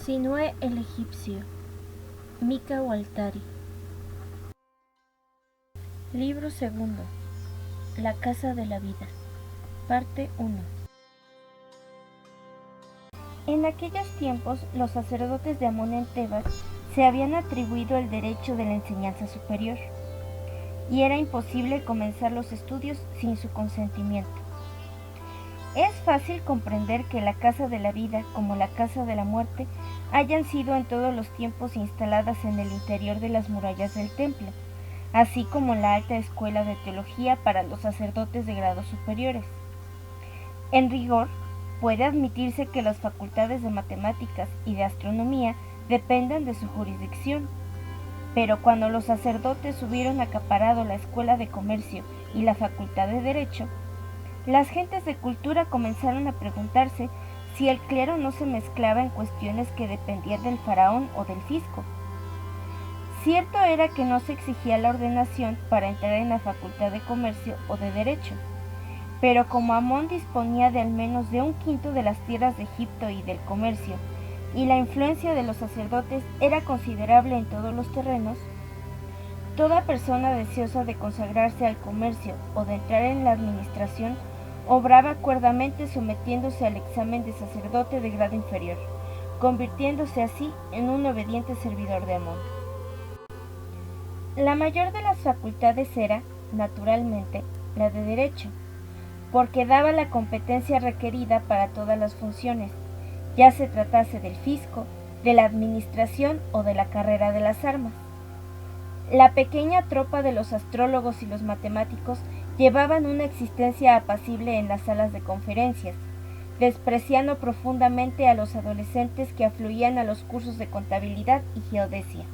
Sinué el egipcio, Mica Waltari. Libro segundo. La casa de la vida. Parte 1. En aquellos tiempos, los sacerdotes de Amón en Tebas se habían atribuido el derecho de la enseñanza superior, y era imposible comenzar los estudios sin su consentimiento. Es fácil comprender que la casa de la vida, como la casa de la muerte, hayan sido en todos los tiempos instaladas en el interior de las murallas del templo, así como la alta escuela de teología para los sacerdotes de grados superiores. En rigor, puede admitirse que las facultades de matemáticas y de astronomía dependan de su jurisdicción, pero cuando los sacerdotes hubieron acaparado la escuela de comercio y la facultad de derecho, las gentes de cultura comenzaron a preguntarse si el clero no se mezclaba en cuestiones que dependían del faraón o del fisco. Cierto era que no se exigía la ordenación para entrar en la facultad de comercio o de derecho, pero como Amón disponía de al menos de un quinto de las tierras de Egipto y del comercio, y la influencia de los sacerdotes era considerable en todos los terrenos, toda persona deseosa de consagrarse al comercio o de entrar en la administración obraba cuerdamente sometiéndose al examen de sacerdote de grado inferior, convirtiéndose así en un obediente servidor de Amón. La mayor de las facultades era, naturalmente, la de derecho, porque daba la competencia requerida para todas las funciones, ya se tratase del fisco, de la administración o de la carrera de las armas. La pequeña tropa de los astrólogos y los matemáticos llevaban una existencia apacible en las salas de conferencias, despreciando profundamente a los adolescentes que afluían a los cursos de contabilidad y geodesia.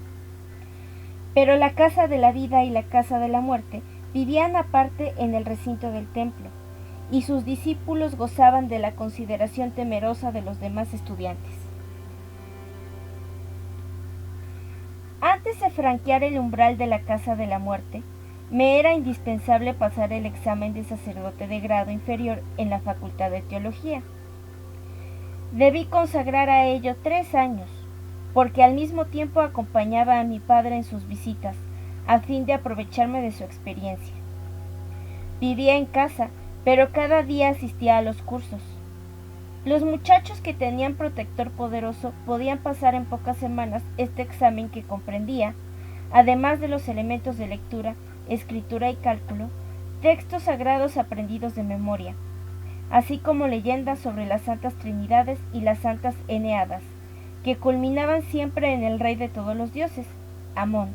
Pero la casa de la vida y la casa de la muerte vivían aparte en el recinto del templo, y sus discípulos gozaban de la consideración temerosa de los demás estudiantes. Antes de franquear el umbral de la casa de la muerte, me era indispensable pasar el examen de sacerdote de grado inferior en la Facultad de Teología. Debí consagrar a ello 3 años, porque al mismo tiempo acompañaba a mi padre en sus visitas, a fin de aprovecharme de su experiencia. Vivía en casa, pero cada día asistía a los cursos. Los muchachos que tenían protector poderoso podían pasar en pocas semanas este examen que comprendía, además de los elementos de lectura, escritura y cálculo, textos sagrados aprendidos de memoria, así como leyendas sobre las santas trinidades y las santas eneadas, que culminaban siempre en el rey de todos los dioses, Amón.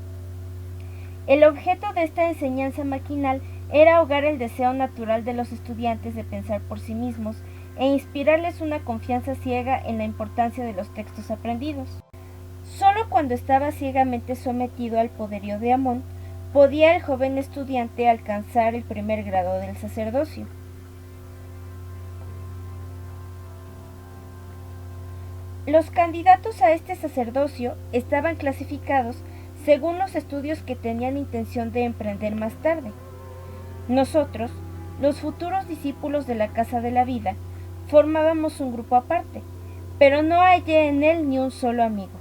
El objeto de esta enseñanza maquinal era ahogar el deseo natural de los estudiantes de pensar por sí mismos e inspirarles una confianza ciega en la importancia de los textos aprendidos. Solo cuando estaba ciegamente sometido al poderío de Amón, podía el joven estudiante alcanzar el primer grado del sacerdocio. Los candidatos a este sacerdocio estaban clasificados según los estudios que tenían intención de emprender más tarde. Nosotros, los futuros discípulos de la Casa de la Vida, formábamos un grupo aparte, pero no hallé en él ni un solo amigo.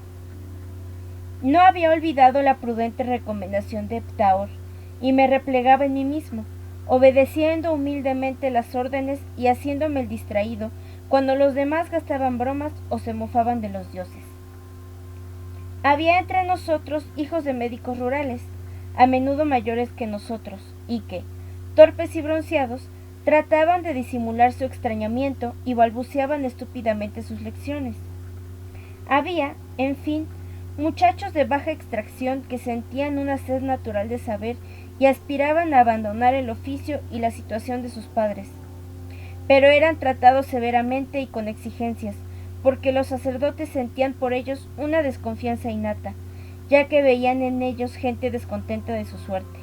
No había olvidado la prudente recomendación de Heptaor, y me replegaba en mí mismo, obedeciendo humildemente las órdenes y haciéndome el distraído cuando los demás gastaban bromas o se mofaban de los dioses. Había entre nosotros hijos de médicos rurales, a menudo mayores que nosotros, y que, torpes y bronceados, trataban de disimular su extrañamiento y balbuceaban estúpidamente sus lecciones. Había, en fin, muchachos de baja extracción que sentían una sed natural de saber y aspiraban a abandonar el oficio y la situación de sus padres, pero eran tratados severamente y con exigencias, porque los sacerdotes sentían por ellos una desconfianza innata, ya que veían en ellos gente descontenta de su suerte.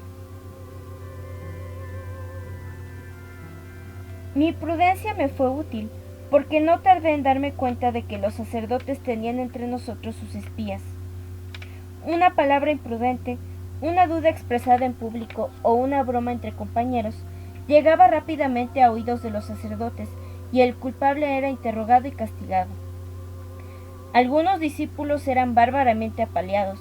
Mi prudencia me fue útil, porque no tardé en darme cuenta de que los sacerdotes tenían entre nosotros sus espías. Una palabra imprudente, una duda expresada en público o una broma entre compañeros llegaba rápidamente a oídos de los sacerdotes y el culpable era interrogado y castigado. Algunos discípulos eran bárbaramente apaleados,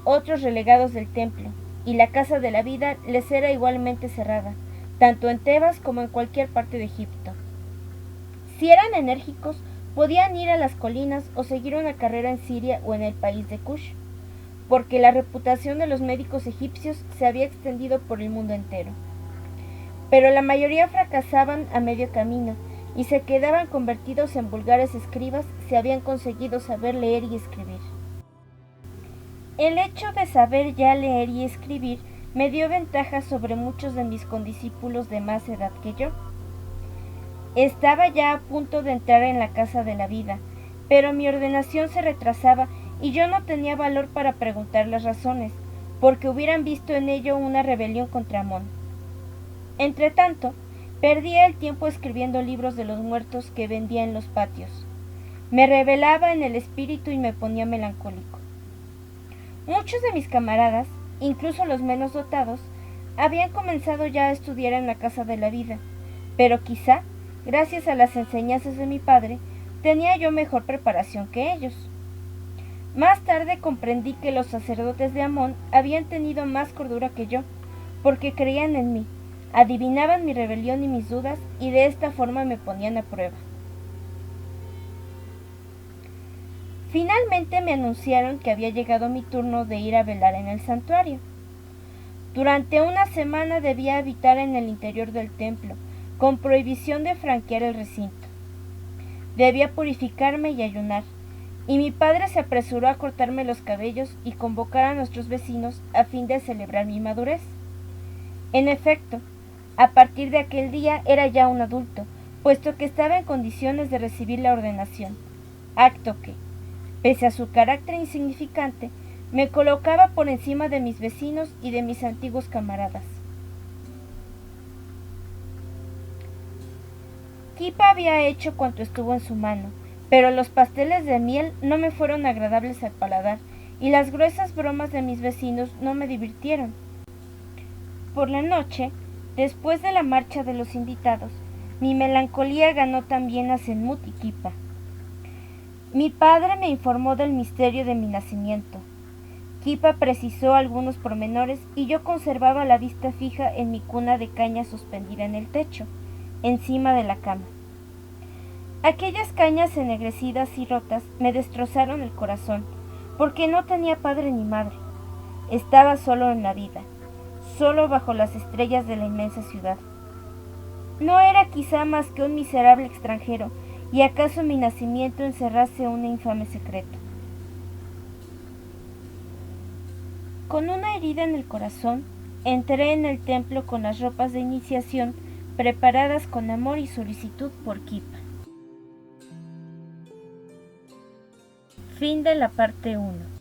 otros relegados del templo, y la casa de la vida les era igualmente cerrada, tanto en Tebas como en cualquier parte de Egipto. Si eran enérgicos, podían ir a las colinas o seguir una carrera en Siria o en el país de Kush, porque la reputación de los médicos egipcios se había extendido por el mundo entero. Pero la mayoría fracasaban a medio camino y se quedaban convertidos en vulgares escribas si habían conseguido saber leer y escribir. El hecho de saber ya leer y escribir me dio ventaja sobre muchos de mis condiscípulos de más edad que yo. Estaba ya a punto de entrar en la casa de la vida, pero mi ordenación se retrasaba y yo no tenía valor para preguntar las razones, porque hubieran visto en ello una rebelión contra Amón. Entretanto, perdía el tiempo escribiendo libros de los muertos que vendía en los patios. Me rebelaba en el espíritu y me ponía melancólico. Muchos de mis camaradas, incluso los menos dotados, habían comenzado ya a estudiar en la casa de la vida, pero quizá, gracias a las enseñanzas de mi padre, tenía yo mejor preparación que ellos. Más tarde comprendí que los sacerdotes de Amón habían tenido más cordura que yo, porque creían en mí, adivinaban mi rebelión y mis dudas, y de esta forma me ponían a prueba. Finalmente me anunciaron que había llegado mi turno de ir a velar en el santuario. Durante una semana debía habitar en el interior del templo, con prohibición de franquear el recinto. Debía purificarme y ayunar, y mi padre se apresuró a cortarme los cabellos y convocar a nuestros vecinos a fin de celebrar mi madurez. En efecto, a partir de aquel día era ya un adulto, puesto que estaba en condiciones de recibir la ordenación, acto que, pese a su carácter insignificante, me colocaba por encima de mis vecinos y de mis antiguos camaradas. Kipa había hecho cuanto estuvo en su mano, pero los pasteles de miel no me fueron agradables al paladar, y las gruesas bromas de mis vecinos no me divirtieron. Por la noche, después de la marcha de los invitados, mi melancolía ganó también a Senmut y Kipa. Mi padre me informó del misterio de mi nacimiento. Kipa precisó algunos pormenores y yo conservaba la vista fija en mi cuna de caña suspendida en el techo, encima de la cama. Aquellas cañas ennegrecidas y rotas me destrozaron el corazón, porque no tenía padre ni madre. Estaba solo en la vida, solo bajo las estrellas de la inmensa ciudad. No era quizá más que un miserable extranjero, y acaso mi nacimiento encerrase un infame secreto. Con una herida en el corazón, entré en el templo con las ropas de iniciación preparadas con amor y solicitud por Kipa. Fin de la parte 1.